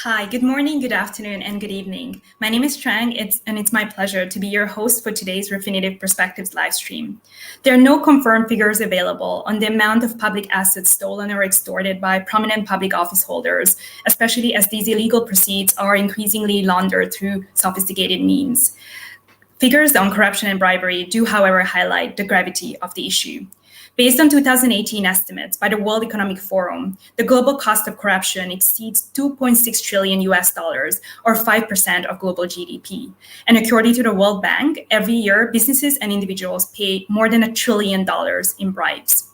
Hi, good morning, good afternoon, and good evening. My name is Trang, and it's my pleasure to be your host for today's Refinitiv Perspectives livestream. There are no confirmed figures available on the amount of public assets stolen or extorted by prominent public office holders, especially as these illegal proceeds are increasingly laundered through sophisticated means. Figures on corruption and bribery do, however, highlight the gravity of the issue. Based on 2018 estimates by the World Economic Forum, the global cost of corruption exceeds $2.6 trillion US, or 5% of global GDP. And according to the World Bank, every year, businesses and individuals pay more than $1 trillion in bribes.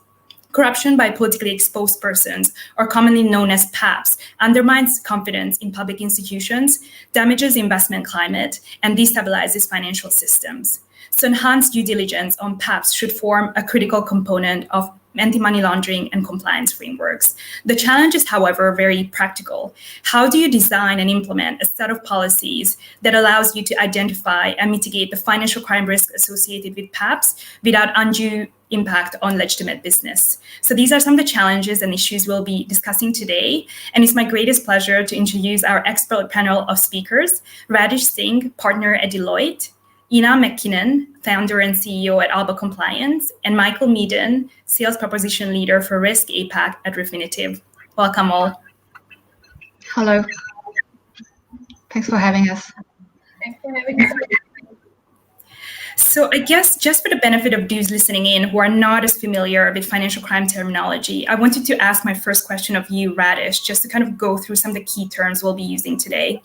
Corruption by politically exposed persons, or commonly known as PEPs, undermines confidence in public institutions, damages investment climate, and destabilizes financial systems. So enhanced due diligence on PEPs should form a critical component of anti-money laundering and compliance frameworks. The challenge is, however, very practical. How do you design and implement a set of policies that allows you to identify and mitigate the financial crime risk associated with PEPs without undue impact on legitimate business? So these are some of the challenges and issues we'll be discussing today. And it's my greatest pleasure to introduce our expert panel of speakers: Radish Singh, partner at Deloitte; Ina Mackinnon, founder and CEO at Alba Compliance; and Michael Meadon, sales proposition leader for Risk APAC at Refinitiv. Welcome all. Hello. Thanks for having us. Thanks for having us. So I guess just for the benefit of those listening in who are not as familiar with financial crime terminology, I wanted to ask my first question of you, Radish, just to kind of go through some of the key terms we'll be using today.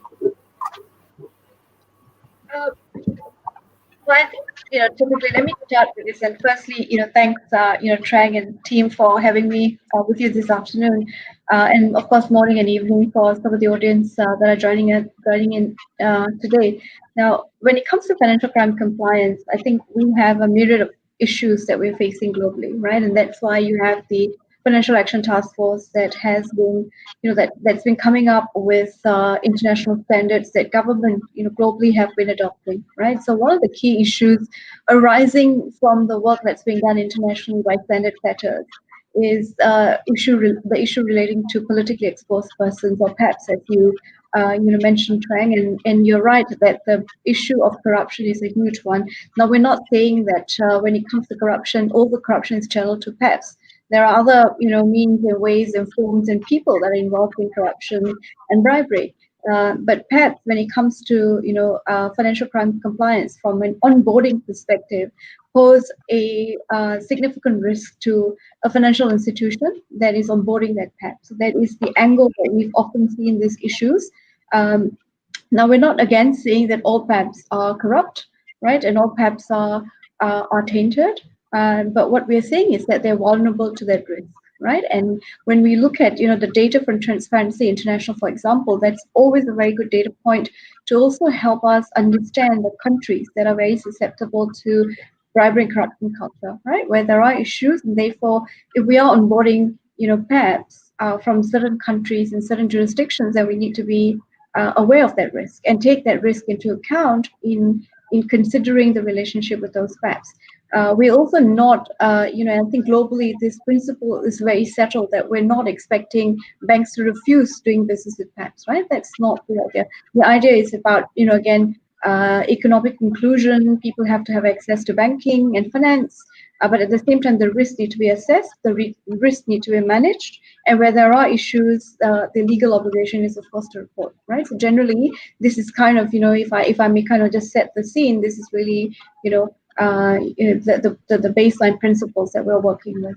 Well, I think, typically, let me start with this. And firstly, thanks, Trang and team for having me with you this afternoon. And of course, morning and evening for some of the audience that are joining in today. Now, when it comes to financial crime compliance, I think we have a myriad of issues that we're facing globally, right? And that's why you have the Financial Action Task Force that has been, that's been coming up with international standards that government, globally have been adopting, right? So one of the key issues arising from the work that's being done internationally by standard setters is the issue relating to politically exposed persons, or PEPs, as you mentioned, Trang, and you're right that the issue of corruption is a huge one. Now, we're not saying that when it comes to corruption, all the corruption is channeled to PEPs. There are other, means and ways and forms and people that are involved in corruption and bribery. But PEPs, when it comes to, financial crime compliance from an onboarding perspective, pose a significant risk to a financial institution that is onboarding that PEP. So that is the angle that we've often seen these issues. Now, we're not again saying that all PEPs are corrupt, right? And all PEPs are tainted. But what we're saying is that they're vulnerable to that risk, right? And when we look at, the data from Transparency International, for example, that's always a very good data point to also help us understand the countries that are very susceptible to bribery and corruption culture, right? Where there are issues, and therefore, if we are onboarding, PEPs from certain countries and certain jurisdictions, then we need to be aware of that risk and take that risk into account in considering the relationship with those PEPs. We're also not, I think globally this principle is very settled that we're not expecting banks to refuse doing business with PEPs, right? That's not the idea. The idea is about, again, economic inclusion. People have to have access to banking and finance, but at the same time, the risks need to be assessed, the risks need to be managed, and where there are issues, the legal obligation is, of course, to report, right? So generally, this is kind of, if I may kind of just set the scene, this is really, the baseline principles that we're working with.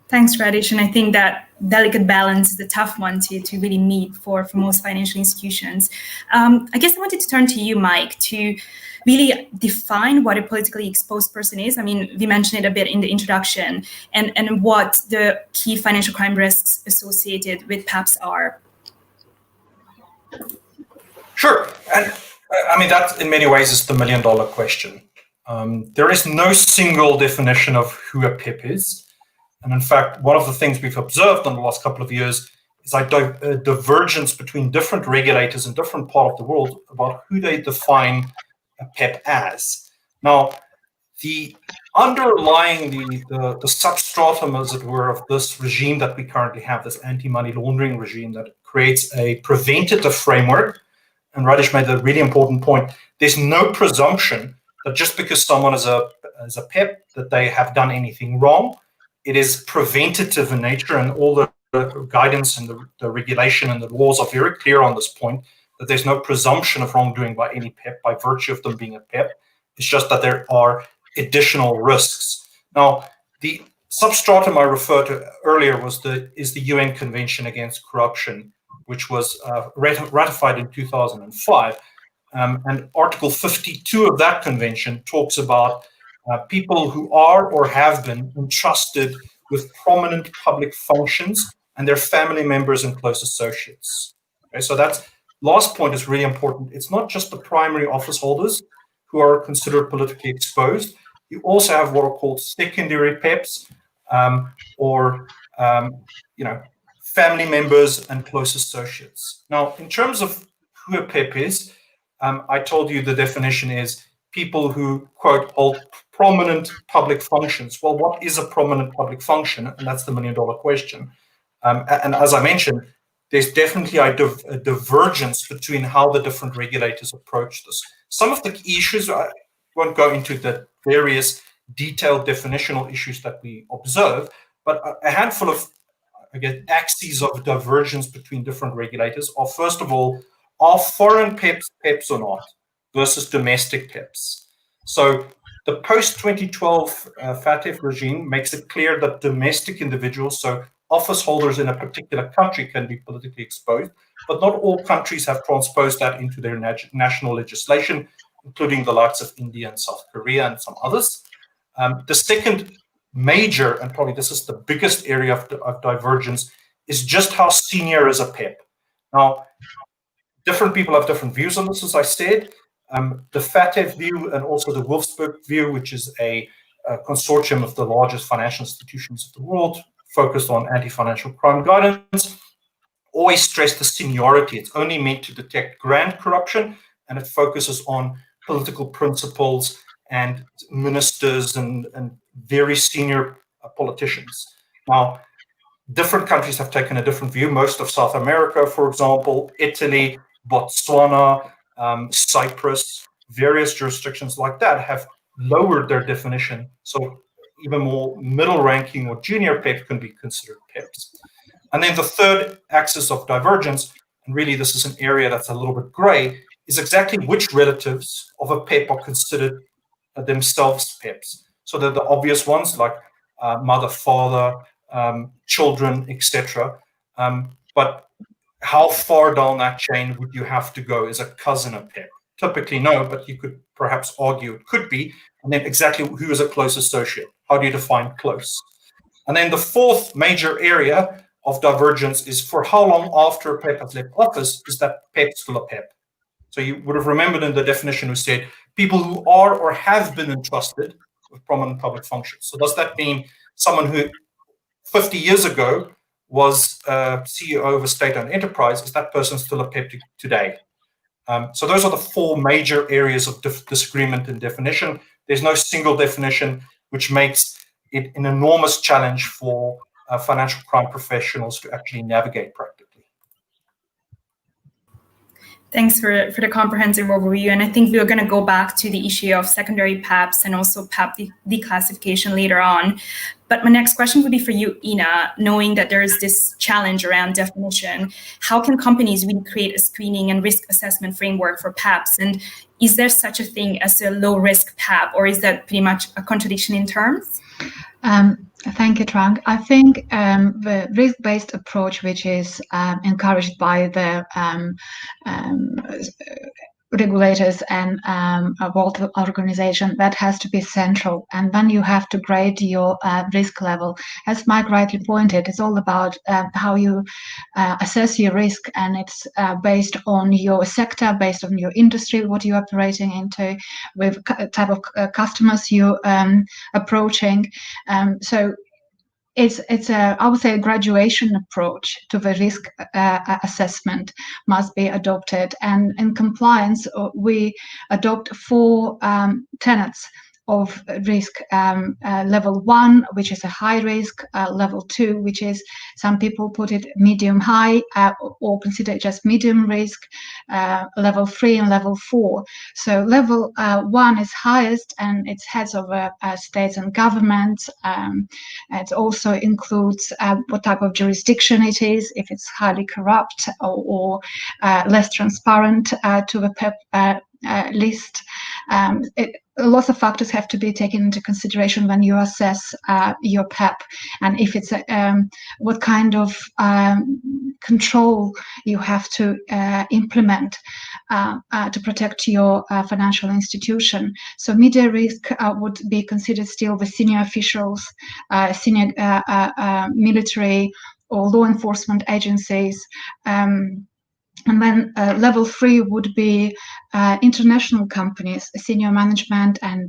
Thanks, Radish. And I think that delicate balance is a tough one to really meet for most financial institutions. I guess I wanted to turn to you, Mike, to really define what a politically exposed person is. I mean, we mentioned it a bit in the introduction, and what the key financial crime risks associated with PEPs are. Sure. And I mean, that in many ways is the million-dollar question. There is no single definition of who a PEP is. And in fact, one of the things we've observed in the last couple of years is a divergence between different regulators in different parts of the world about who they define a PEP as. Now, the underlying the substratum, as it were, of this regime that we currently have, this anti-money laundering regime that creates a preventative framework. And Radish made a really important point. There's no presumption that just because someone is a PEP that they have done anything wrong. It is preventative in nature, and all the guidance and the regulation and the laws are very clear on this point, that there's no presumption of wrongdoing by any PEP by virtue of them being a PEP. It's just that there are additional risks. Now, the substratum I referred to earlier is the UN Convention Against Corruption, which was ratified in 2005. And Article 52 of that convention talks about people who are or have been entrusted with prominent public functions and their family members and close associates. Okay, so that last point is really important. It's not just the primary office holders who are considered politically exposed. You also have what are called secondary PEPs, or family members and close associates. Now, in terms of who a PEP is, I told you the definition is people who, quote, hold prominent public functions. Well, what is a prominent public function? And that's the million-dollar question. And as I mentioned, there's definitely a divergence between how the different regulators approach this. Some of the key issues, I won't go into the various detailed definitional issues that we observe, but a handful of, axes of divergence between different regulators are, first of all, are foreign PEPs or not versus domestic PEPs? So the post-2012 FATF regime makes it clear that domestic individuals, so office holders in a particular country, can be politically exposed, but not all countries have transposed that into their national legislation, including the likes of India and South Korea and some others. The second major, and probably this is the biggest area of divergence, is just how senior is a PEP. Now, different people have different views on this, as I said. The FATF view and also the Wolfsburg view, which is a consortium of the largest financial institutions of the world, focused on anti-financial crime guidance, always stress the seniority. It's only meant to detect grand corruption, and it focuses on political principles and ministers and very senior politicians. Now, different countries have taken a different view. Most of South America, for example, Italy, Botswana, Cyprus, various jurisdictions like that have lowered their definition. So even more middle-ranking or junior PEP can be considered PEPs. And then the third axis of divergence, and really this is an area that's a little bit gray, is exactly which relatives of a PEP are considered themselves PEPs. So they're the obvious ones like mother, father, children, etc. But how far down that chain would you have to go? Is a cousin a PEP? Typically no, but you could perhaps argue it could be. And then exactly who is a close associate? How do you define close? And then the fourth major area of divergence is for how long after a PEP has left office is that PEP still a PEP? So you would have remembered in the definition we said people who are or have been entrusted with prominent public functions. So does that mean someone who 50 years ago was CEO of a state-owned enterprise, is that person still a PEP today? So those are the four major areas of disagreement in definition. There's no single definition, which makes it an enormous challenge for financial crime professionals to actually navigate practically. Thanks for the comprehensive overview. And I think we're going to go back to the issue of secondary PEPs and also PEP declassification later on. But my next question would be for you, Ina, knowing that there is this challenge around definition. How can companies really create a screening and risk assessment framework for PEPs? And is there such a thing as a low-risk PEP, or is that pretty much a contradiction in terms? Thank you, Trang. I think the risk-based approach, which is encouraged by the regulators and World Organization, that has to be central. And then you have to grade your risk level. As Mike rightly pointed, it's all about how you assess your risk, and it's based on your sector, based on your industry, what you're operating into, with type of customers you're approaching. So it's a, I would say, a graduation approach to the risk assessment must be adopted. And in compliance, we adopt four tenets of risk, level 1, which is a high risk, level 2, which is, some people put it medium high, or consider it just medium risk, level 3 and level 4. So level 1 is highest, and it's heads over states and governments. It also includes what type of jurisdiction it is, if it's highly corrupt or less transparent to the PEP list. Lots of factors have to be taken into consideration when you assess your PEP, and if it's what kind of control you have to implement to protect your financial institution. So media risk would be considered still with senior officials, senior military or law enforcement agencies. And then level 3 would be international companies, senior management and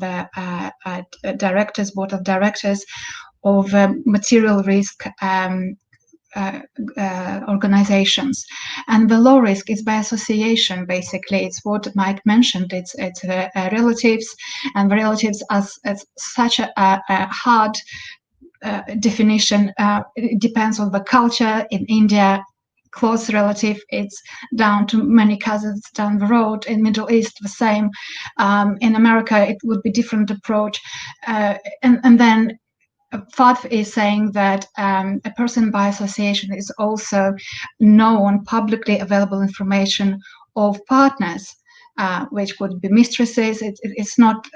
directors, board of directors of material risk organizations. And the low risk is by association, basically. It's what Mike mentioned. It's relatives, and the relatives as such a hard definition. It depends on the culture. In India, close relative, it's down to many cousins down the road. In Middle East, the same. In America, it would be different approach. And then FATF is saying that a person by association is also known publicly available information of partners, which would be mistresses. It's not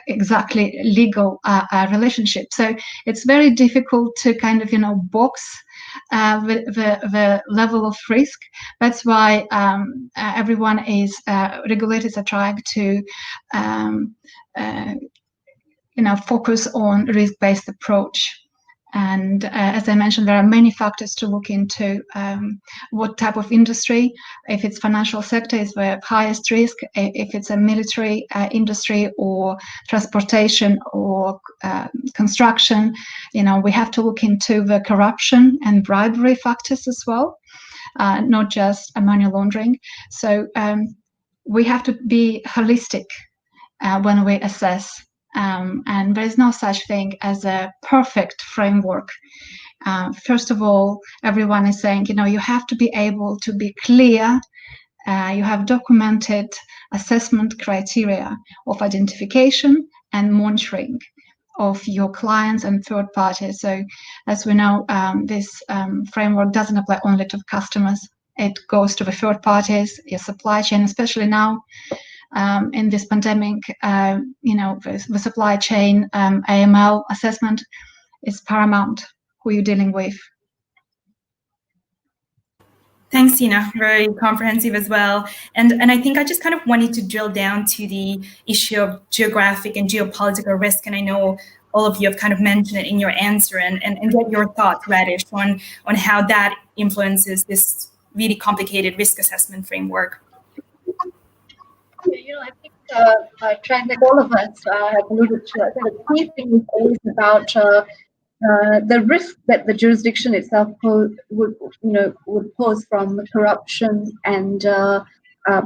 exactly legal relationship. So it's very difficult to kind of, box the level of risk. That's why everyone is, regulators are trying to focus on risk-based approach. And as I mentioned, there are many factors to look into. What type of industry? If it's financial sector, is the highest risk. If it's a military industry or transportation or construction, we have to look into the corruption and bribery factors as well, not just money laundering. So we have to be holistic when we assess. And there is no such thing as a perfect framework. First of all, everyone is saying, you have to be able to be clear. You have documented assessment criteria of identification and monitoring of your clients and third parties. So as we know, this framework doesn't apply only to customers. It goes to the third parties, your supply chain, especially now. In this pandemic, the supply chain AML assessment is paramount. Who you're dealing with. Thanks, Ina. Very comprehensive as well. And I think I just kind of wanted to drill down to the issue of geographic and geopolitical risk. And I know all of you have kind of mentioned it in your answer, and get your thoughts, Radish, on how that influences this really complicated risk assessment framework. I think Trang, like all of us have alluded to, I think the key thing is always about the risk that the jurisdiction itself would pose from corruption and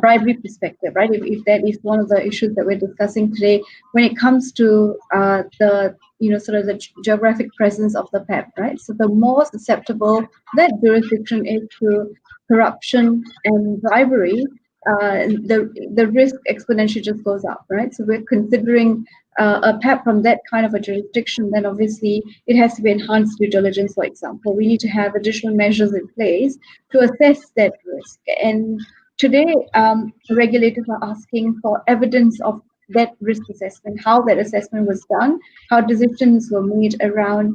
bribery perspective, right? If that is one of the issues that we're discussing today, when it comes to the sort of the geographic presence of the PEP, right? So the more susceptible that jurisdiction is to corruption and bribery, the risk exponentially just goes up, right? So we're considering a PEP from that kind of a jurisdiction, then obviously it has to be enhanced due diligence, for example. We need to have additional measures in place to assess that risk. And today, regulators are asking for evidence of that risk assessment, how that assessment was done, how decisions were made around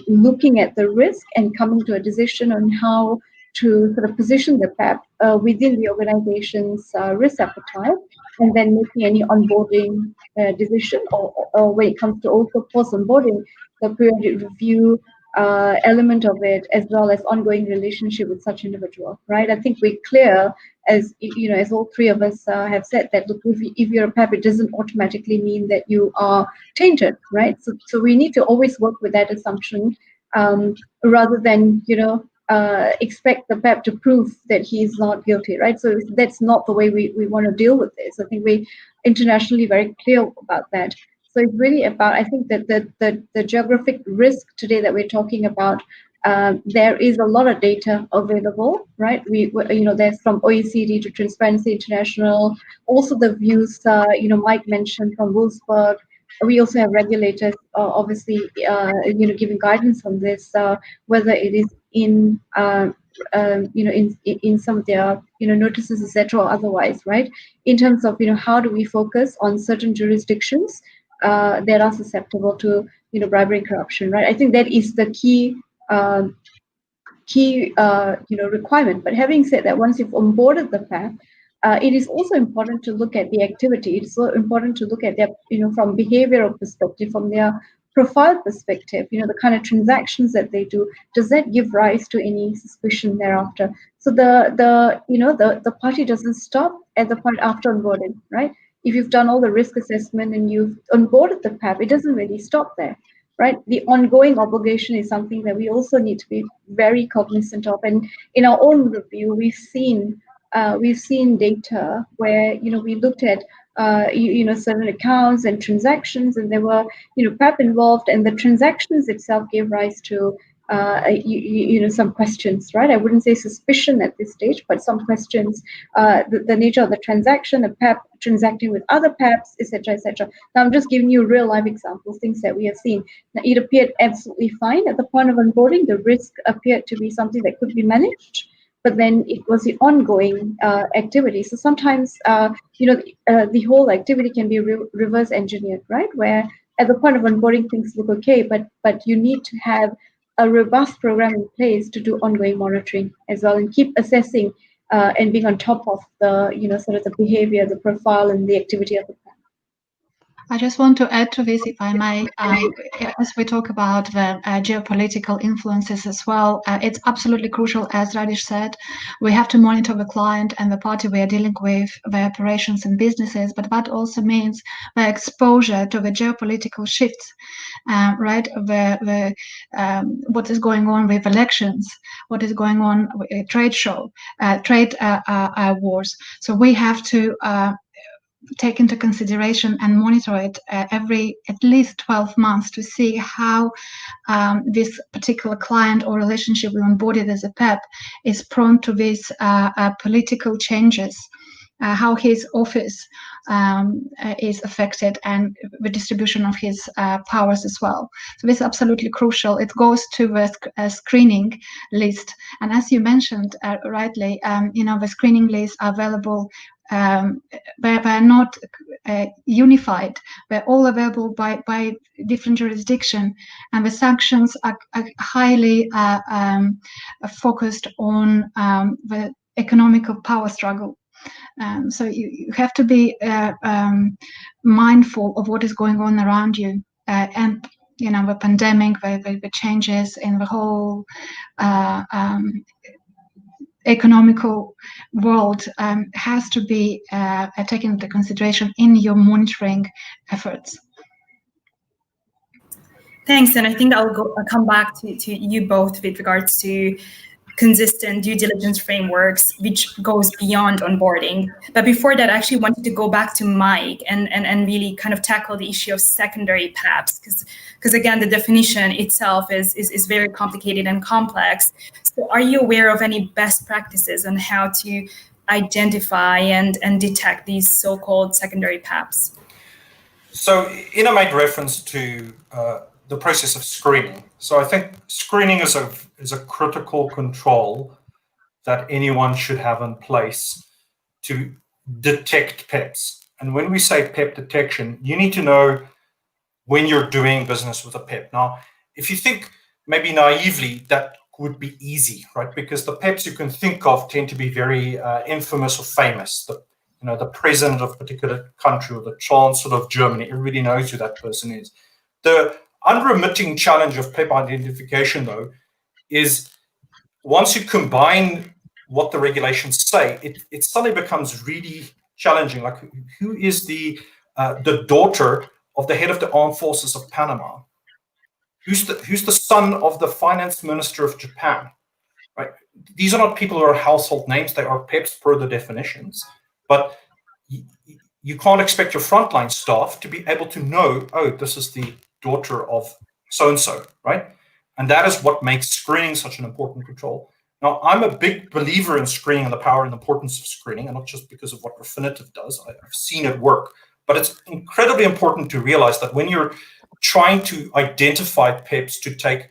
looking at the risk and coming to a decision on how to sort of position the PEP within the organization's risk appetite, and then making any onboarding decision, or when it comes to also post-onboarding, the periodic review element of it, as well as ongoing relationship with such individual, right? I think we're clear, as as all three of us have said, that look, if you're a PEP, it doesn't automatically mean that you are tainted, right? So we need to always work with that assumption, rather than expect the PEP to prove that he is not guilty, right? So that's not the way we want to deal with this. I think we internationally very clear about that. So it's really about, I think that the geographic risk today that we're talking about, there is a lot of data available, right? There's from OECD to Transparency International, also the views, Mike mentioned from Wolfsburg. We also have regulators, obviously, giving guidance on this, whether it is in in some of their notices, etc., or otherwise, right? In terms of how do we focus on certain jurisdictions that are susceptible to bribery and corruption, right? I think that is the key requirement. But having said that, once you've onboarded the PEP, it is also important to look at the activity. It's so important to look at their from behavioral perspective, from their profile perspective, the kind of transactions that they do. Does that give rise to any suspicion thereafter? So the party doesn't stop at the point after onboarding, right? If you've done all the risk assessment and you've onboarded the PEP, it doesn't really stop there, right? The ongoing obligation is something that we also need to be very cognizant of. And in our own review, we've seen data where we looked at certain accounts and transactions, and there were PEP involved, and the transactions itself gave rise to some questions, right? I wouldn't say suspicion at this stage, but some questions. The nature of the transaction, a PEP transacting with other PEPs, etc., etc. Now I'm just giving you real life examples, things that we have seen. Now, it appeared absolutely fine at the point of onboarding. The risk appeared to be something that could be managed, but then it was the ongoing activity. So sometimes, the whole activity can be reverse engineered, right? Where at the point of onboarding things look okay, but you need to have a robust program in place to do ongoing monitoring as well, and keep assessing and being on top of the sort of the behavior, the profile, and the activity of the plan. I just want to add to this, if I may, as we talk about the geopolitical influences as well, it's absolutely crucial, as Radish said, we have to monitor the client and the party we are dealing with, their operations and businesses, but that also means the exposure to the geopolitical shifts, right? What is going on with elections, what is going on with trade wars. So we have to take into consideration and monitor it every at least 12 months to see how this particular client or relationship we onboarded as a PEP is prone to these political changes, how his office is affected, and the distribution of his powers as well. So this is absolutely crucial. It goes to the screening list, and as you mentioned rightly, the screening lists are available. They're not unified. They're all available by different jurisdiction, and the sanctions are highly focused on the economical power struggle. So you have to be mindful of what is going on around you, and the pandemic, the changes in the whole economical world has to be taken into consideration in your monitoring efforts. Thanks, and I think I'll come back to you both with regards to consistent due diligence frameworks, which goes beyond onboarding. But before that, I actually wanted to go back to Mike and really kind of tackle the issue of secondary PEPs, because again, the definition itself is very complicated and complex. So are you aware of any best practices on how to identify and detect these so-called secondary PEPs? So Ina made reference to the process of screening. So I think screening is a critical control that anyone should have in place to detect PEPs. And when we say PEP detection, you need to know when you're doing business with a PEP. Now, if you think maybe naively, that would be easy, right? Because the PEPs you can think of tend to be very infamous or famous. The president of a particular country or the chancellor of Germany, everybody knows who that person is. The unremitting challenge of PEP identification, though, is once you combine what the regulations say, it suddenly becomes really challenging. Like, who is the daughter of the head of the armed forces of Panama? Who's the son of the finance minister of Japan? Right? These are not people who are household names. They are PEPs per the definitions. But you can't expect your frontline staff to be able to know, oh, this is the daughter of so-and-so, right? And that is what makes screening such an important control. Now, I'm a big believer in screening and the power and importance of screening, and not just because of what Refinitiv does. I've seen it work. But it's incredibly important to realize that when you're trying to identify PEPs to take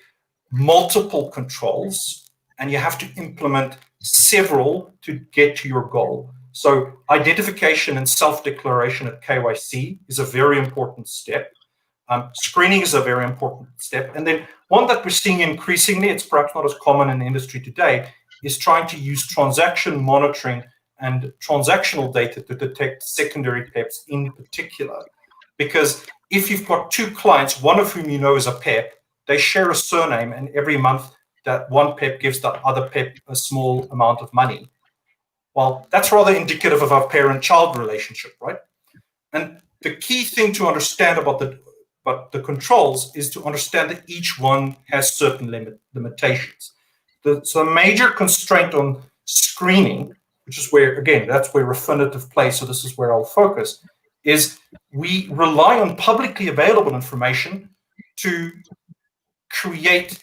multiple controls, and you have to implement several to get to your goal. So identification and self-declaration at KYC is a very important step. Screening is a very important step. And then one that we're seeing increasingly, it's perhaps not as common in the industry today, is trying to use transaction monitoring and transactional data to detect secondary PEPs in particular. Because if you've got two clients, one of whom you know is a PEP, they share a surname, and every month that one PEP gives the other PEP a small amount of money. Well, that's rather indicative of our parent-child relationship, right? And the key thing to understand about the controls is to understand that each one has certain limitations. So a major constraint on screening, which is where, again, that's where Refinitiv plays, so this is where I'll focus, is we rely on publicly available information to create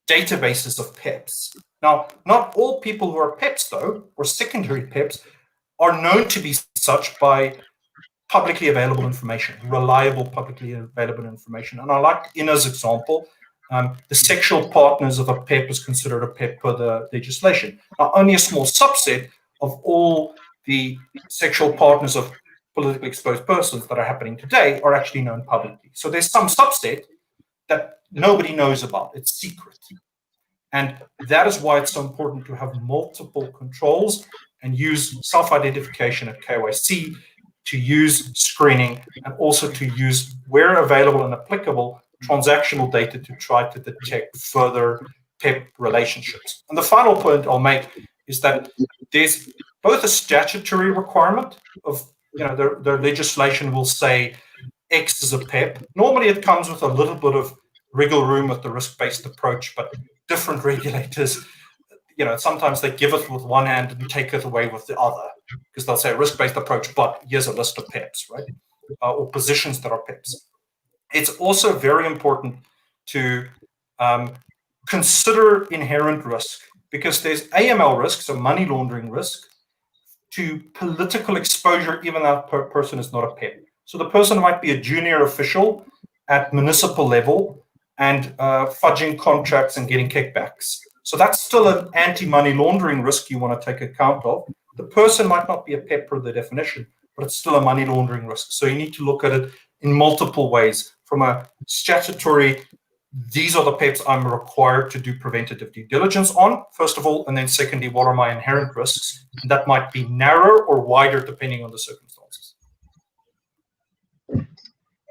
databases of PEPs. Now, not all people who are PEPs, though, or secondary PEPs, are known to be such by publicly available information, reliable publicly available information. And I like Ina's example. The sexual partners of a PEP is considered a PEP per the legislation. Now, only a small subset of all the sexual partners of politically exposed persons that are happening today are actually known publicly. So there's some subset that nobody knows about. It's secret. And that is why it's so important to have multiple controls and use self-identification at KYC, to use screening, and also to use, where available and applicable, transactional data to try to detect further PEP relationships. And the final point I'll make is that there's both a statutory requirement of, the legislation will say X is a PEP. Normally it comes with a little bit of wriggle room with the risk-based approach, but different regulators, sometimes they give it with one hand and take it away with the other, because they'll say risk-based approach, but here's a list of PEPs, right? Or positions that are PEPs. It's also very important to consider inherent risk, because there's AML risk, so money laundering risk, to political exposure, even though that person is not a PEP. So the person might be a junior official at municipal level and fudging contracts and getting kickbacks. So that's still an anti-money laundering risk you want to take account of. The person might not be a PEP per the definition, but it's still a money laundering risk. So you need to look at it in multiple ways. From a statutory, these are the PEPs I'm required to do preventative due diligence on, first of all, and then secondly, what are my inherent risks? And that might be narrower or wider depending on the circumstances.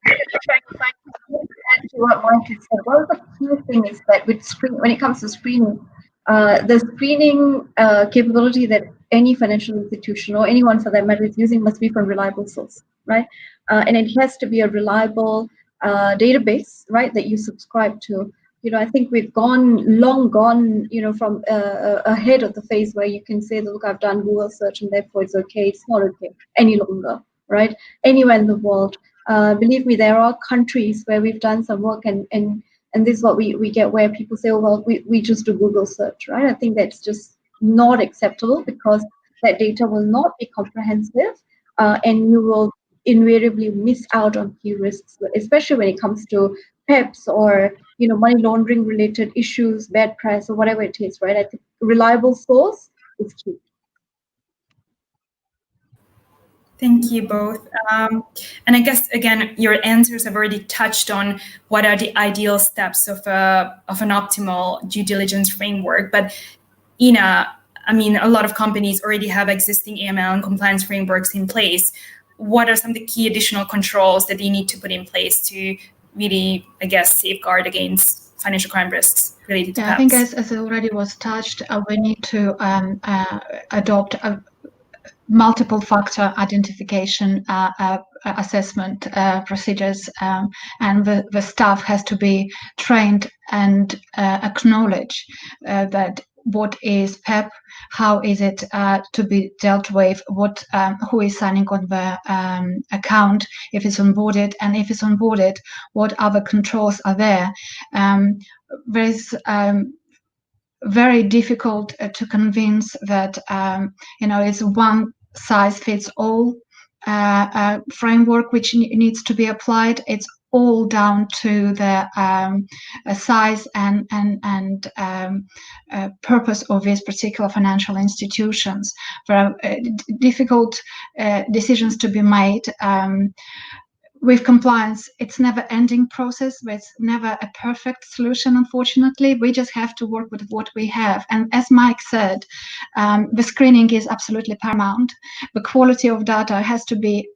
Add to what Mike has said, one of the key things is that when it comes to screening, the screening capability that any financial institution, or anyone for that matter, is using must be from reliable source, right? And it has to be a reliable database, right, that you subscribe to. I think we've long gone, from ahead of the phase where you can say, look, I've done Google search and therefore it's okay. It's not okay any longer, right? Anywhere in the world. Believe me, there are countries where we've done some work, and this is what we get, where people say, oh, well, we just do Google search, right? I think that's just not acceptable, because that data will not be comprehensive, and you will invariably miss out on key risks, especially when it comes to PEPs or money laundering related issues, bad press, or whatever it is, right? I think reliable source is key. Thank you both. And I guess, again, your answers have already touched on what are the ideal steps of an optimal due diligence framework. But Ina, a lot of companies already have existing AML and compliance frameworks in place. What are some of the key additional controls that you need to put in place to really, I guess, safeguard against financial crime risks related to PEPs? I think as already was touched, we need to adopt a multiple factor identification assessment procedures, and the staff has to be trained and acknowledge that what is PEP, how is it to be dealt with, who is signing on the account, if it's onboarded, and if it's onboarded, what other controls are there. There's very difficult to convince that it's one size fits all framework which needs to be applied. It's all down to the size and purpose of these particular financial institutions. There are difficult decisions to be made. With compliance, it's never-ending process. There's never a perfect solution, unfortunately. We just have to work with what we have. And as Mike said, the screening is absolutely paramount. The quality of data has to be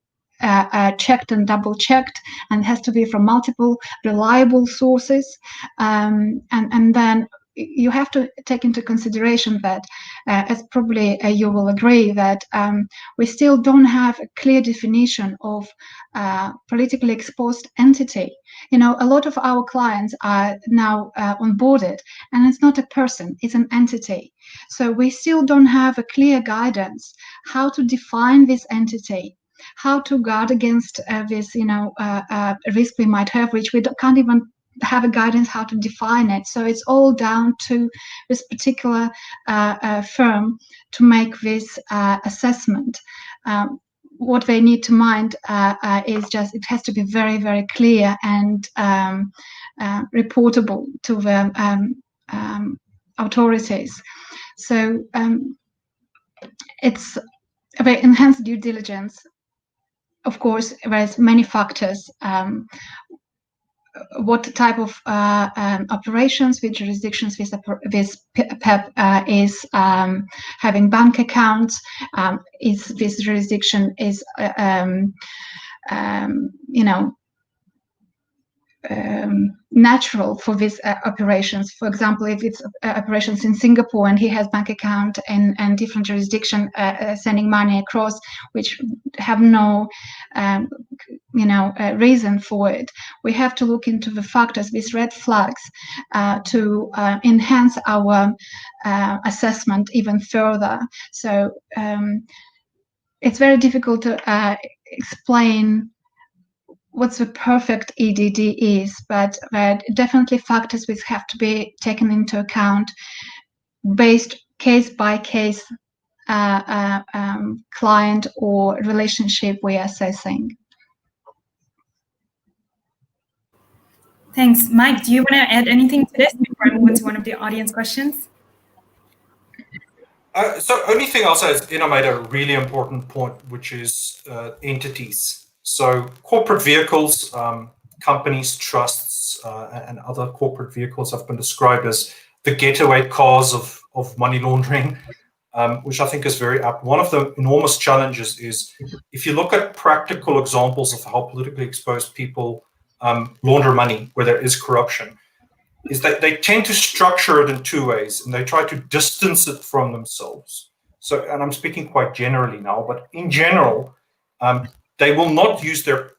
checked and double-checked, and has to be from multiple reliable sources. And then you have to take into consideration that, as probably you will agree, that we still don't have a clear definition of politically exposed entity. A lot of our clients are now onboarded, and it's not a person, it's an entity. So we still don't have a clear guidance how to define this entity, how to guard against this, risk we might have, which we can't even have a guidance how to define it. So it's all down to this particular firm to make this assessment. What they need to mind is just, it has to be very, very clear and reportable to the authorities. So it's the enhanced due diligence. Of course, there's many factors. What type of operations, which jurisdictions this PEP is having bank accounts, is this jurisdiction is natural for these operations. For example, if it's operations in Singapore and he has bank account and different jurisdiction sending money across, which have no reason for it, we have to look into the factors, these red flags, to enhance our assessment even further. So it's very difficult to explain what's the perfect EDD is, but definitely factors which have to be taken into account based case by case client or relationship we are assessing. Thanks. Mike, do you want to add anything to this before I move on to one of the audience questions? So only thing I'll say is Ina made a really important point, which is entities. So corporate vehicles, companies, trusts, and other corporate vehicles have been described as the getaway cars of money laundering, which I think is very apt. One of the enormous challenges is, if you look at practical examples of how politically exposed people launder money, where there is corruption, is that they tend to structure it in two ways, and they try to distance it from themselves. So, and I'm speaking quite generally now, but in general, they will not use their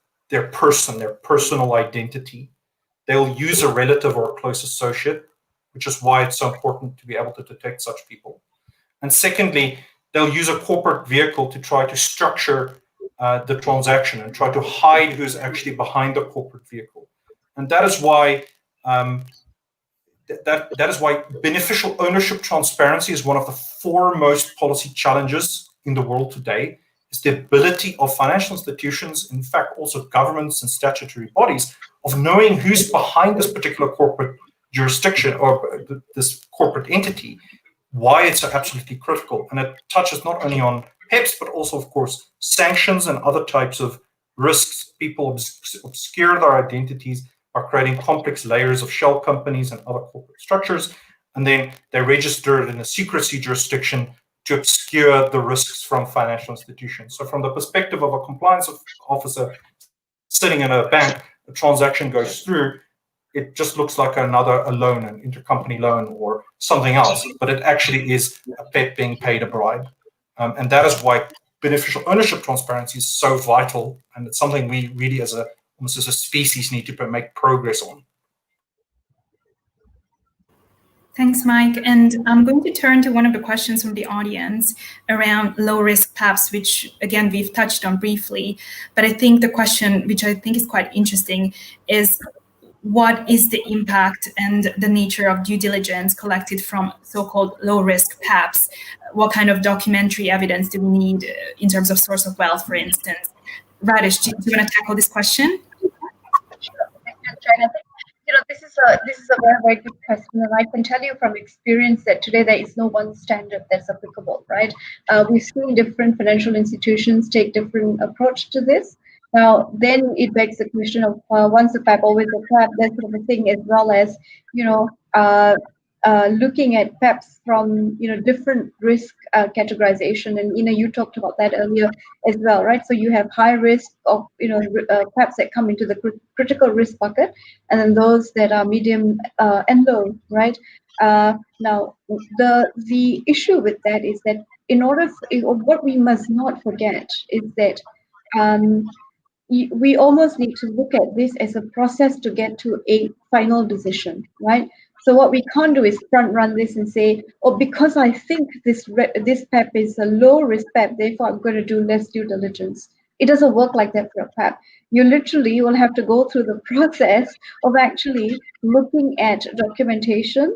personal identity. They'll use a relative or a close associate, which is why it's so important to be able to detect such people. And secondly, they'll use a corporate vehicle to try to structure the transaction and try to hide who's actually behind the corporate vehicle. And that is why that is why beneficial ownership transparency is one of the foremost policy challenges in the world today. Is the ability of financial institutions, in fact, also governments and statutory bodies, of knowing who's behind this particular corporate jurisdiction or this corporate entity, why it's so absolutely critical. And it touches not only on PEPs, but also, of course, sanctions and other types of risks. People obscure their identities by creating complex layers of shell companies and other corporate structures, and then they register it in a secrecy jurisdiction to obscure the risks from financial institutions. So from the perspective of a compliance officer sitting in a bank, a transaction goes through, it just looks like a loan, an intercompany loan or something else, but it actually is a PEP being paid a bribe. And that is why beneficial ownership transparency is so vital, and it's something we really almost as a species need to make progress on. Thanks, Mike. And I'm going to turn to one of the questions from the audience around low-risk PEPs, which, again, we've touched on briefly. But I think the question, which I think is quite interesting, is what is the impact and the nature of due diligence collected from so-called low-risk PEPs? What kind of documentary evidence do we need in terms of source of wealth, for instance? Radish, do you want to tackle this question? Sure. I think this is a very, very good question, and I can tell you from experience that today there is no one standard that's applicable, right? We've seen different financial institutions take different approach to this. Now, then it begs the question of once a PEP, always a PEP, that sort of a thing, as well as looking at PEPs from different risk categorization, and you talked about that earlier as well, right? So you have high risk of PEPs that come into the critical risk bucket, and then those that are medium and low, right? Now the issue with that is that what we must not forget is that we almost need to look at this as a process to get to a final decision, right? So what we can't do is front run this and say, oh, because I think this PEP is a low risk PEP, therefore I'm going to do less due diligence. It doesn't work like that for a PEP. You literally will have to go through the process of actually looking at documentation,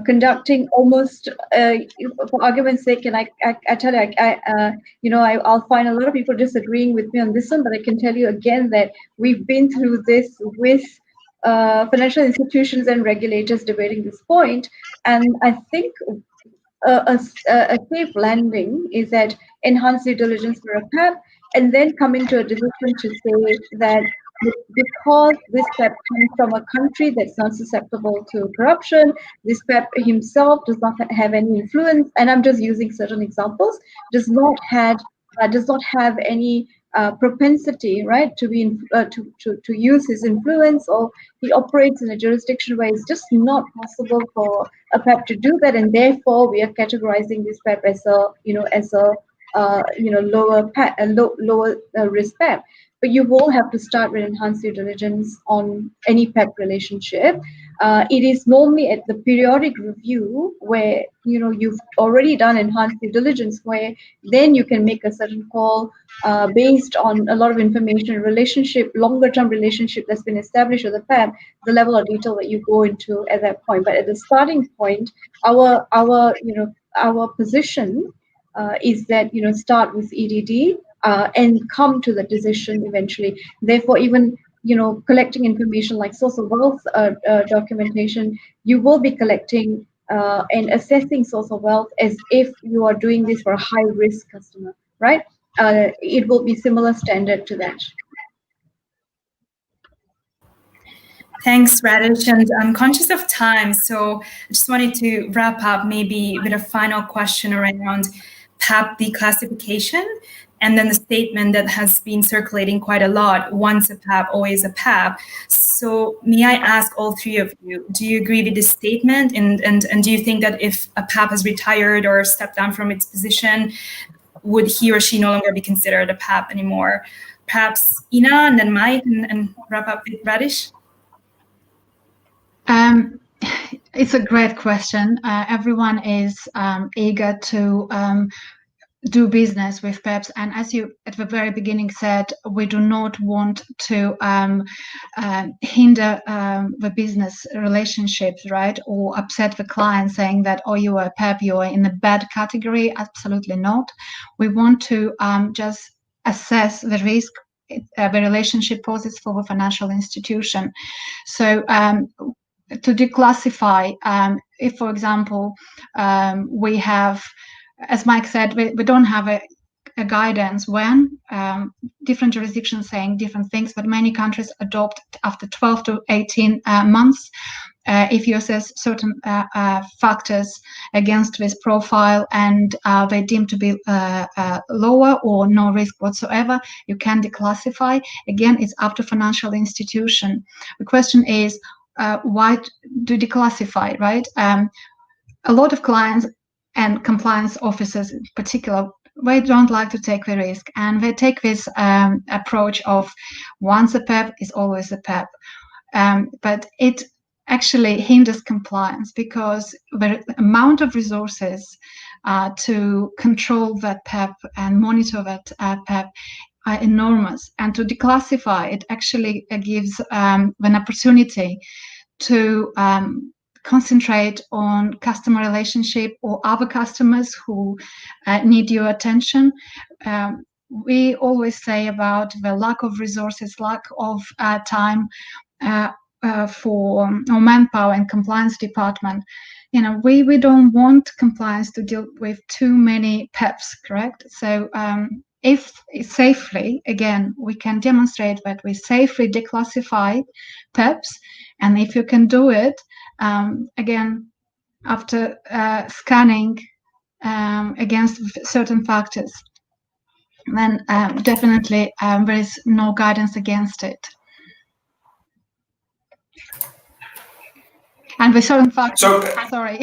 conducting almost, for argument's sake, and I tell you, I'll find a lot of people disagreeing with me on this one, but I can tell you again that we've been through this with financial institutions and regulators debating this point, and I think a safe landing is that enhanced due diligence for a PEP, and then coming to a decision to say that because this PEP comes from a country that's not susceptible to corruption, this PEP himself does not have any influence, and I'm just using certain examples, does not have any propensity, right, to be to use his influence, or he operates in a jurisdiction where it's just not possible for a PEP to do that, and therefore we are categorizing this PEP as a lower risk PEP. But you will have to start with enhanced due diligence on any PEP relationship. It is normally at the periodic review where you've already done enhanced due diligence, where then you can make a certain call based on a lot of information, longer term relationship that's been established with the PEP, the level of detail that you go into at that point. But at the starting point, our position is that start with EDD and come to the decision eventually. Therefore, even collecting information like source of wealth documentation, you will be collecting and assessing source of wealth as if you are doing this for a high risk customer, right? It will be similar standard to that. Thanks, Radish. And I'm conscious of time, so I just wanted to wrap up maybe with a final question around PEP declassification, and then the statement that has been circulating quite a lot, once a PEP, always a PEP. So may I ask all three of you, do you agree with this statement? And do you think that if a PEP has retired or stepped down from its position, would he or she no longer be considered a PEP anymore? Perhaps Ina and then Mike, and wrap up with Radish. It's a great question. Everyone is eager to do business with PEPs, and as you at the very beginning said, we do not want to hinder the business relationships, right, or upset the client saying that, oh, you are a PEP, you are in the bad category. Absolutely not. We want to just assess the risk the relationship poses for the financial institution. So to declassify, if, for example, we have, as Mike said, we don't have a guidance when different jurisdictions saying different things, but many countries adopt after 12 to 18 months. If you assess certain factors against this profile and they deem to be lower or no risk whatsoever, you can declassify. Again, it's up to financial institution. The question is, why do declassify, right? A lot of clients and compliance officers in particular, they don't like to take the risk, and they take this approach of once a PEP is always a PEP. But it actually hinders compliance, because the amount of resources to control that PEP and monitor that PEP are enormous. And to declassify it actually gives an opportunity to concentrate on customer relationship or other customers who need your attention. We always say about the lack of resources, lack of time for our manpower and compliance department. We don't want compliance to deal with too many PEPs, correct? So if safely, again, we can demonstrate that we safely declassify PEPs, and if you can do it, again, after scanning against certain factors, then definitely there is no guidance against it. And with certain factors, sorry,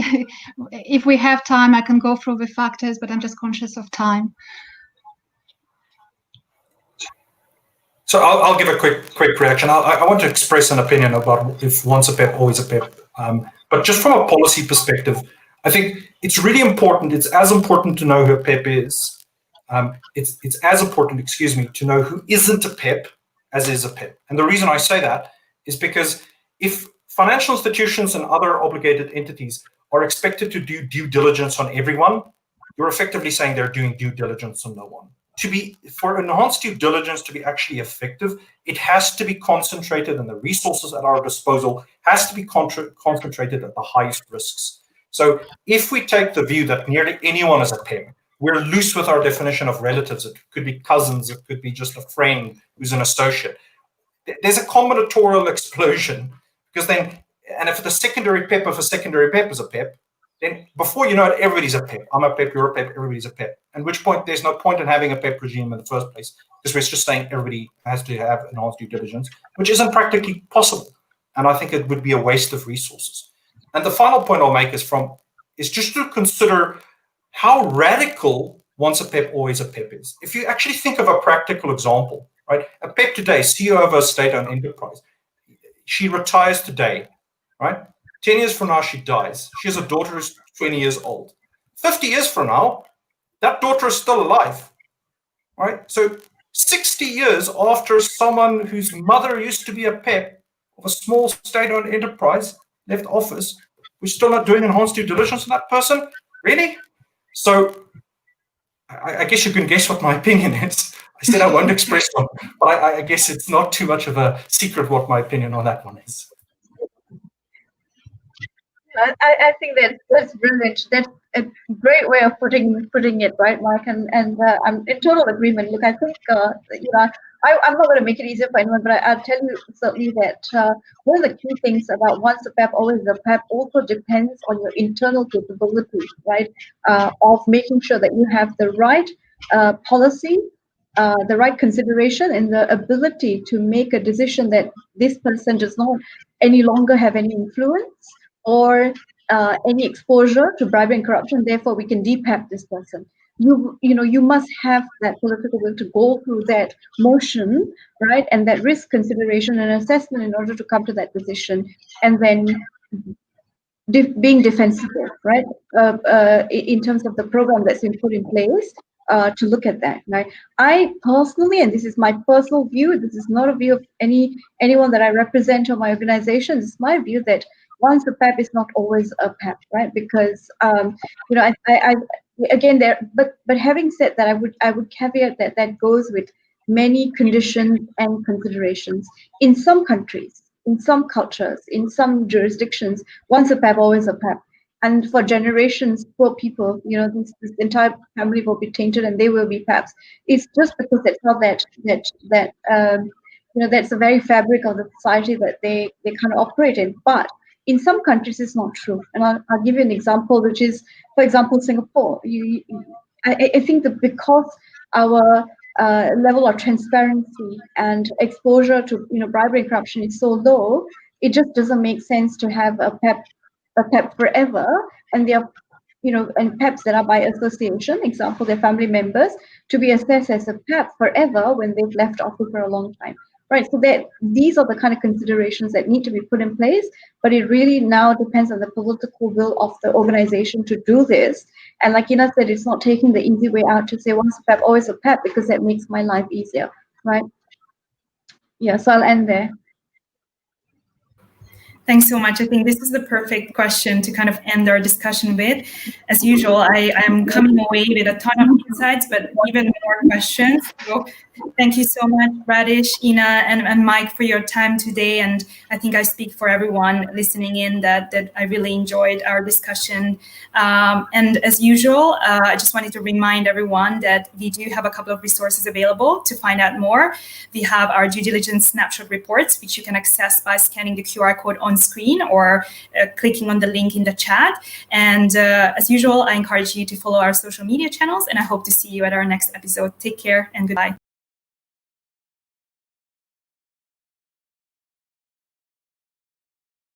if we have time, I can go through the factors, but I'm just conscious of time. So I'll give a quick reaction. I want to express an opinion about if once a PEP, always a PEP. But just from a policy perspective, I think it's really important. It's as important to know who a PEP is. It's as important, to know who isn't a PEP as is a PEP. And the reason I say that is because if financial institutions and other obligated entities are expected to do due diligence on everyone, you're effectively saying they're doing due diligence on no one. For enhanced due diligence to be actually effective, it has to be concentrated, and the resources at our disposal has to be concentrated at the highest risks. So if we take the view that nearly anyone is a PEP, we're loose with our definition of relatives. It could be cousins, it could be just a friend who's an associate. There's a combinatorial explosion, because then, and if the secondary PEP of a secondary PEP is a PEP, then before you know it, everybody's a PEP. I'm a PEP, you're a PEP, everybody's a PEP. At which point, there's no point in having a PEP regime in the first place, because we're just saying everybody has to have enhanced due diligence, which isn't practically possible. And I think it would be a waste of resources. And the final point I'll make is just to consider how radical once a PEP, always a PEP is. If you actually think of a practical example, right? A PEP today, CEO of a state-owned enterprise, she retires today, right? 10 years from now, she dies. She has a daughter who's 20 years old. 50 years from now, that daughter is still alive, right? So 60 years after someone whose mother used to be a PEP of a small state-owned enterprise left office, we're still not doing enhanced due diligence on that person? Really? So I guess you can guess what my opinion is. I said I won't express one, but I guess it's not too much of a secret what my opinion on that one is. I think that's brilliant. That's a great way of putting it, right, Mark? And I'm in total agreement. Look, I think I'm not going to make it easier for anyone, but I'll tell you certainly that one of the key things about once a PEP, always a PEP also depends on your internal capability, right? Of making sure that you have the right policy, the right consideration, and the ability to make a decision that this person does not any longer have any influence or any exposure to bribery and corruption. Therefore, we can de-PEP this person. You must have that political will to go through that motion, right, and that risk consideration and assessment in order to come to that decision, and then being defensible, right, in terms of the program that's been put in place to look at that. Right, I personally, and this is my personal view, this is not a view of anyone that I represent or my organization. It's my view that once a PEP is not always a PEP, right? Because I again there, but having said that, I would caveat that goes with many conditions and considerations. In some countries, in some cultures, in some jurisdictions, once a PEP, always a PEP. And for generations, poor people, this entire family will be tainted and they will be PEPs. It's just because it's not that's the very fabric of the society that they kind of operate in. But in some countries, it's not true. And I'll give you an example, which is, for example, Singapore. I think that because our level of transparency and exposure to bribery and corruption is so low, it just doesn't make sense to have a PEP forever, and there are and PEPs that are by association, example, their family members, to be assessed as a PEP forever when they've left office for a long time. right? So that these are the kind of considerations that need to be put in place, but it really now depends on the political will of the organization to do this. And like Ina said, it's not taking the easy way out to say once a PEP, always a PEP, because that makes my life easier, right? Yeah, so I'll end there. Thanks so much. I think this is the perfect question to kind of end our discussion with. As usual, I am coming away with a ton of insights, but even more questions. So thank you so much, Radish, Ina, and Mike, for your time today. And I think I speak for everyone listening in that I really enjoyed our discussion. And as usual, I just wanted to remind everyone that we do have a couple of resources available to find out more. We have our due diligence snapshot reports, which you can access by scanning the QR code on screen or clicking on the link in the chat. And as usual, I encourage you to follow our social media channels, and I hope to see you at our next episode. Take care and goodbye.